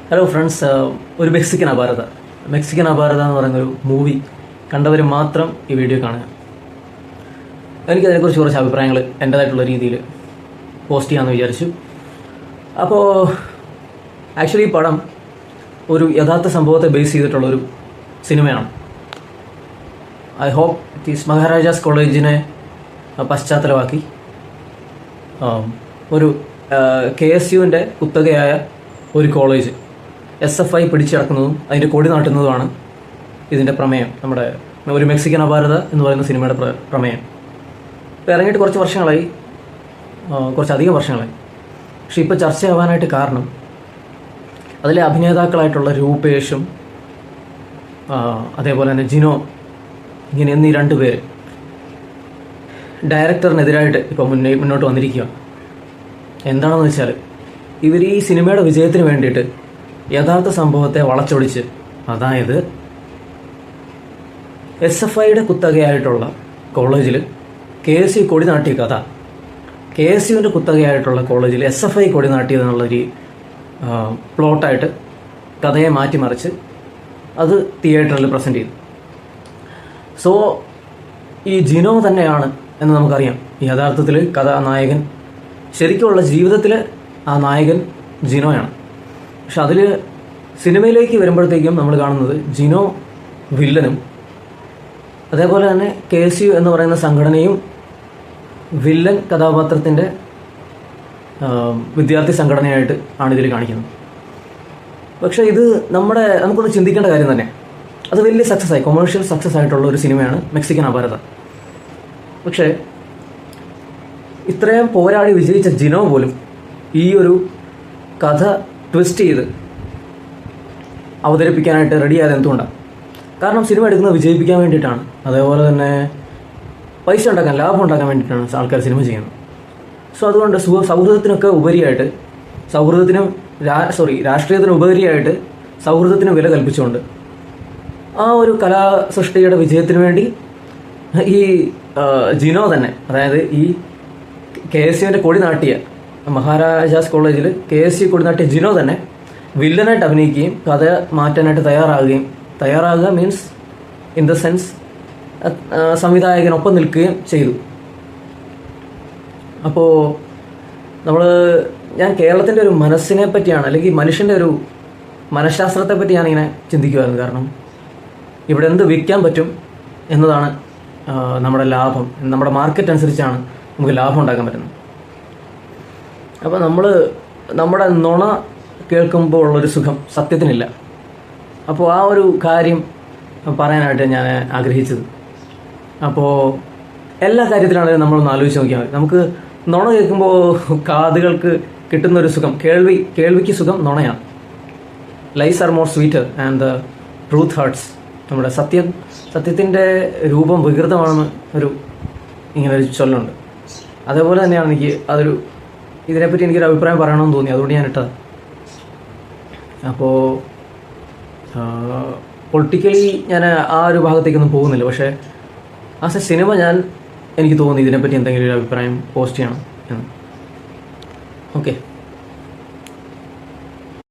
Hello friends, ഒരു Mexican അപാരത എന്ന് പറയുന്നൊരു മൂവി കണ്ടവർ മാത്രം ഈ വീഡിയോ കാണുക. എനിക്കതിനെക്കുറിച്ച് കുറച്ച് അഭിപ്രായങ്ങൾ എൻ്റേതായിട്ടുള്ള രീതിയിൽ പോസ്റ്റ് ചെയ്യാമെന്ന് വിചാരിച്ചു. അപ്പോൾ ആക്ച്വലി ഈ പടം ഒരു യഥാർത്ഥ സംഭവത്തെ ബേസ് ചെയ്തിട്ടുള്ളൊരു സിനിമയാണ്. I hope it is Maharajas കോളേജിനെ പശ്ചാത്തലമാക്കി ഒരു KSUവിൻ്റെ കുത്തകയായ ഒരു കോളേജ് SFI പിടിച്ചടക്കുന്നതും അതിൻ്റെ കൊടി നാട്ടുന്നതുമാണ് ഇതിൻ്റെ പ്രമേയം. നമ്മുടെ ഒരു മെക്സിക്കൻ അപാരത എന്ന് പറയുന്ന സിനിമയുടെ പ്രമേയം. ഇപ്പോൾ ഇറങ്ങിയിട്ട് കുറച്ചധികം വർഷങ്ങളായി. പക്ഷെ ഇപ്പോൾ ചർച്ചയാവാനായിട്ട് കാരണം അതിലെ അഭിനേതാക്കളായിട്ടുള്ള രൂപേഷും അതേപോലെ തന്നെ ജിനോ എന്നീ രണ്ട് പേര് ഡയറക്ടറിനെതിരായിട്ട് ഇപ്പോൾ മുന്നോട്ട് വന്നിരിക്കുക. എന്താണെന്ന് വെച്ചാൽ ഇവർ ഈ സിനിമയുടെ വിജയത്തിന് വേണ്ടിയിട്ട് യഥാർത്ഥ സംഭവത്തെ വളച്ചൊടിച്ച്, അതായത് SFIയുടെ കുത്തകയായിട്ടുള്ള കോളേജിൽ KSU കൊടി നാട്ടിയ കഥ, KSUവിൻ്റെ കുത്തകയായിട്ടുള്ള കോളേജിൽ SFI കൊടി നാട്ടിയതെന്നുള്ളൊരു പ്ലോട്ടായിട്ട് കഥയെ മാറ്റിമറിച്ച് അത് തിയേറ്ററിൽ പ്രസൻറ്റ് ചെയ്തു. സോ ഈ ജിനോ തന്നെയാണ് എന്ന് നമുക്കറിയാം. യഥാർത്ഥത്തിൽ കഥാനായകൻ, ശരിക്കുമുള്ള ജീവിതത്തിൽ ആ നായകൻ ജിനോയാണ്. പക്ഷെ അതിൽ സിനിമയിലേക്ക് വരുമ്പോഴത്തേക്കും നമ്മൾ കാണുന്നത് ജിനോ വില്ലനും, അതേപോലെ തന്നെ KSU എന്ന് പറയുന്ന സംഘടനയും വില്ലൻ കഥാപാത്രത്തിൻ്റെ വിദ്യാർത്ഥി സംഘടനയായിട്ട് ആണ് ഇതിൽ കാണിക്കുന്നത്. പക്ഷേ ഇത് നമുക്കൊന്ന് ചിന്തിക്കേണ്ട കാര്യം തന്നെ. അത് വലിയ സക്സസ്സായി, കൊമേഴ്ഷ്യൽ സക്സസ് ആയിട്ടുള്ള ഒരു സിനിമയാണ് മെക്സിക്കൻ അപാരത. പക്ഷേ ഇത്രയും പോരാടി വിജയിച്ച ജിനോ പോലും ഈ ഒരു കഥ ട്വിസ്റ്റ് ചെയ്ത് അവതരിപ്പിക്കാനായിട്ട് റെഡിയായത് എന്തുകൊണ്ടാണ്? കാരണം സിനിമ എടുക്കുന്നത് വിജയിപ്പിക്കാൻ വേണ്ടിയിട്ടാണ്, അതേപോലെ തന്നെ പൈസ ഉണ്ടാക്കാൻ, ലാഭം ഉണ്ടാക്കാൻ വേണ്ടിയിട്ടാണ് ആൾക്കാർ സിനിമ ചെയ്യുന്നത്. സോ അതുകൊണ്ട് സൗഹൃദത്തിനൊക്കെ ഉപരിയായിട്ട്, രാഷ്ട്രീയത്തിന് ഉപരിയായിട്ട് സൗഹൃദത്തിന് വില കൽപ്പിച്ചുകൊണ്ട് ആ ഒരു കലാസൃഷ്ടിയുടെ വിജയത്തിന് വേണ്ടി ഈ ജിനോ തന്നെ, അതായത് ഈ KSUവിൻ്റെ കൊടി നാട്ടിയ മഹാരാജാസ് കോളേജിൽ KSU കൊടി നാട്ടിയ ജിനോ തന്നെ വില്ലനായിട്ട് അഭിനയിക്കുകയും കഥ മാറ്റാനായിട്ട് തയ്യാറാകുക മീൻസ് ഇൻ ദ സെൻസ് സംവിധായകനൊപ്പം നിൽക്കുകയും ചെയ്തു. അപ്പോൾ ഞാൻ കേരളത്തിൻ്റെ ഒരു മനസ്സിനെ പറ്റിയാണ്, അല്ലെങ്കിൽ മനുഷ്യൻ്റെ ഒരു മനഃശാസ്ത്രത്തെ പറ്റിയാണ് ഇങ്ങനെ ചിന്തിക്കുമായിരുന്നു. കാരണം ഇവിടെ എന്ത് വിൽക്കാൻ പറ്റും എന്നതാണ് നമ്മുടെ ലാഭം. നമ്മുടെ മാർക്കറ്റ് അനുസരിച്ചാണ് നമുക്ക് ലാഭം ഉണ്ടാക്കാൻ പറ്റുന്നത്. അപ്പോൾ നമ്മുടെ നുണ കേൾക്കുമ്പോൾ ഉള്ളൊരു സുഖം സത്യത്തിനില്ല. അപ്പോൾ ആ ഒരു കാര്യം പറയാനായിട്ട് ഞാൻ ആഗ്രഹിച്ചത്. അപ്പോൾ എല്ലാ കാര്യത്തിലാണെങ്കിലും നമ്മളൊന്ന് ആലോചിച്ച് നോക്കിയാൽ മതി. നമുക്ക് നുണ കേൾക്കുമ്പോൾ കാതുകൾക്ക് കിട്ടുന്നൊരു സുഖം, കേൾവിക്ക് സുഖം നുണയാണ്. Lies are more sweeter and the truth hurts. നമ്മുടെ സത്യത്തിൻ്റെ രൂപം വികൃതമാണെന്ന് ഇങ്ങനൊരു ചൊല്ലുണ്ട്. അതേപോലെ തന്നെയാണ് ഇതിനെപ്പറ്റി എനിക്കൊരു അഭിപ്രായം പറയണമെന്ന് തോന്നി, അതുകൊണ്ട് ഞാൻ ഇട്ടത്. അപ്പോൾ പൊളിറ്റിക്കലി ഞാൻ ആ ഒരു ഭാഗത്തേക്കൊന്നും പോകുന്നില്ല. പക്ഷേ ആസ് എ സിനിമ എനിക്ക് തോന്നി ഇതിനെപ്പറ്റി എന്തെങ്കിലും ഒരു അഭിപ്രായം പോസ്റ്റ് ചെയ്യണം എന്ന്. ഓക്കെ.